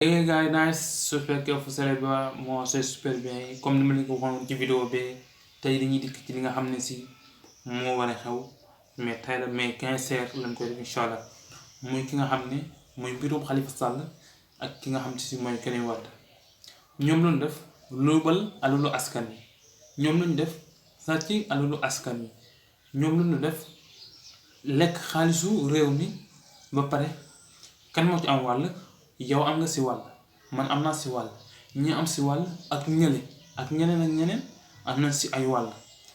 Hey guys, nice. J'espère que vous allez bien. Moi, c'est super bien. Comme ni ma leen ko waxoon ci vidéo bi tey dañuy dikk ci li nga xam ne si moo war a xew mais tey la mais 15h lañ koy def incha allah muy ki nga xam ne muy mbirum Khalifa Sall ak ki nga xam ne si mooy Karim Wade ñoom lañu def luubal alalu askan wi ñoom lañu def sàcc alalu askan wi ñoom lañu def lekk xaalisu réew mi ba pare kan moo ci am wàll. yow am nga si wàll man am naa si wàll ñi am si wàll ak ñële ak ñeneen ak ñeneen am na si ay wàll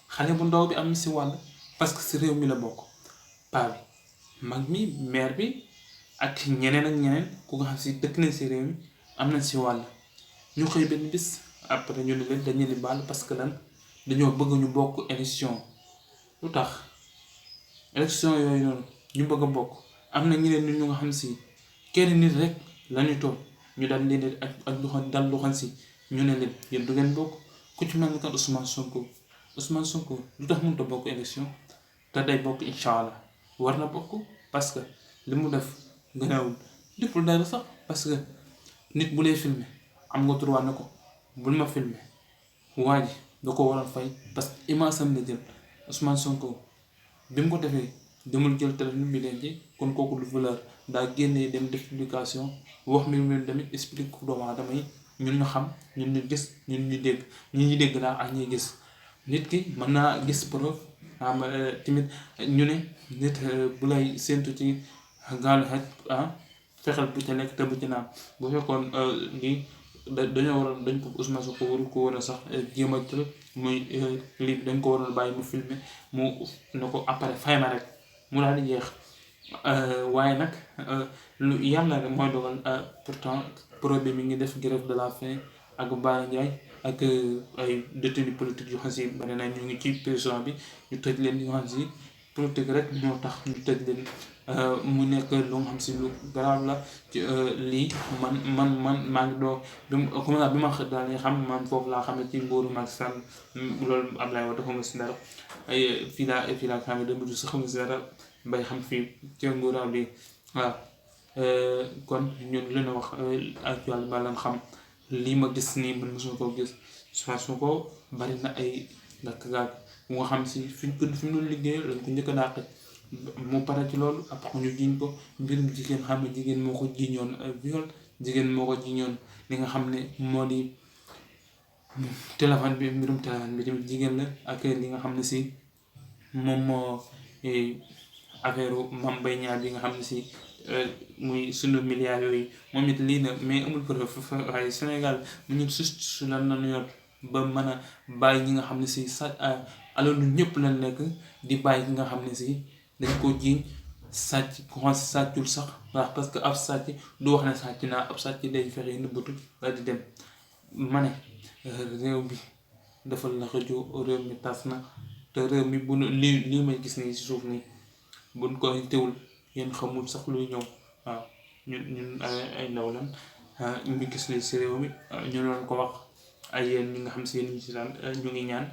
xale bu ndaw bi am na si wàll parce que si réew mi la bokk paa bi mag mi maire bi ak ñeneen ak ñeneen ku nga xam si dëkk nañ si réew mi am na si wàll ñu xëy benn bis après ñu ne leen dañu leen baal parce que lan dañoo bëgg ñu bokk élection lu tax élection yooyu noonu ñu bëgg a bokk am na ñeneen nit ñu nga xam si kenn nit rek lañu toog ñu dal leen ak lu xam si ñu ne leen yéen du ngeen bokk ku ci mel ni kat Ousmane Sonko lu tax mënut a bokk élection te day bokk incha allah war na bokk parce que li mu def gënaawul deful dara sax parce que nit bu lay filmer am nga droit na ko bul ma filmer waa ji da ko waroon fay parce que image am la jël Ousmane Sonko bi mu ko defee demul jël téléphone bi leen ci kon kooku lu valeur daa génnee dem def publication wax mi mu tamit explique ko doomu aadama yi ñun ñu xam ñun ñu gis ñun ñu dégg ñi dégg laa ak ñuy gis nit ki mën naa gis preuve tamit ñu ne nit bu lay séntu ci gaalu xaj fexeel bu ca lekk te bu ci naan bu fekkoon lii dañoo waroon dañ ko Ousmane Sonko waru ko woon a sax jéem a jël muy lii dañ ko waroon bàyyi mu filmer mu ne ko après fay ma rek mu daal di jeex waaye nag lu yàlla rek mooy dogal pourtant problème mi ngi def grève de la faim ak Bara Ndiaye ak ay détenus politiques yu xam si bari na ñu ngi ci prison bi ñu tëj leen ñu xam si politique rek moo tax ñu tëj leen mu nekk lu nga xam si lu garaaw la ci lii man maa ngi doo bi ma daal xam man foofu laa xam ne ci nguuru Macky Sall loolu Abdoulaye Wade dafa si dara ay fii laa xam ne dama sax xamul si dara bay xam fii ci nguuraam bi waaw kon ñun li na wax ak yàlla ba lan xam lii ma gis nii man mosuma koo gis su ko bari na ay gàkk-gàkk bu nga xam si fi mu doon liggéey lañ ko njëkk a dàq mu pare ci loolu après ñu jiñ ko mbirum jigéen xam ne jigéen moo ko jiñoon viol jigéen moo ko jiñoon li nga xam ne moo di téléphone bi mbirum téléphone bi tamit jigéen la ak li nga xam ne si moom moo affaire Mame Mbaye Niang bi nga xam ne si muy sunu milliards yooyu moom it lii na mais amul preuve waaye Sénégal mu ñun su lan nañu yor ba mën a bàyyi ñi nga xam ne si sa alalu ñëpp lañ nekk di bàyyi ki nga xam ne si dañ ko jiiñ sàcc commencé sàccul sax waaw parce que ab sàcc du wax ne sàcc naa ab sàcc day fexe nëbbatu la di dem ma ne réew bi dafa la xëjoo réew mi tas na te réew mi bu lii may gis nii si suuf nii buñ koy teewul yéen xamul sax luy ñëw waaw ñun ay ndaw lan ñu ngi gis li si réew mi ñu doon ko wax ay yéen ñi nga xam si yéen ñu si daan ñu ngi ñaan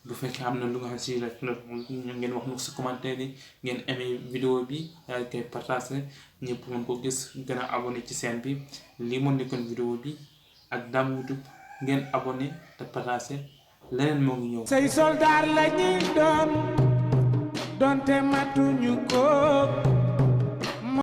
bu fekkee am na lu nga xam si rek ngeen wax nu si commentaire yi ngeen aimé vidéo bi daal koy partagé ñëpp mën ko gis gën a abonné ci chaîne bi lii moo nekkoon vidéo bi ak Dame YouTube ngeen abonné te partagé leneen moo ngi ñëw. say soldaar la ñuy doon donte matuñu ko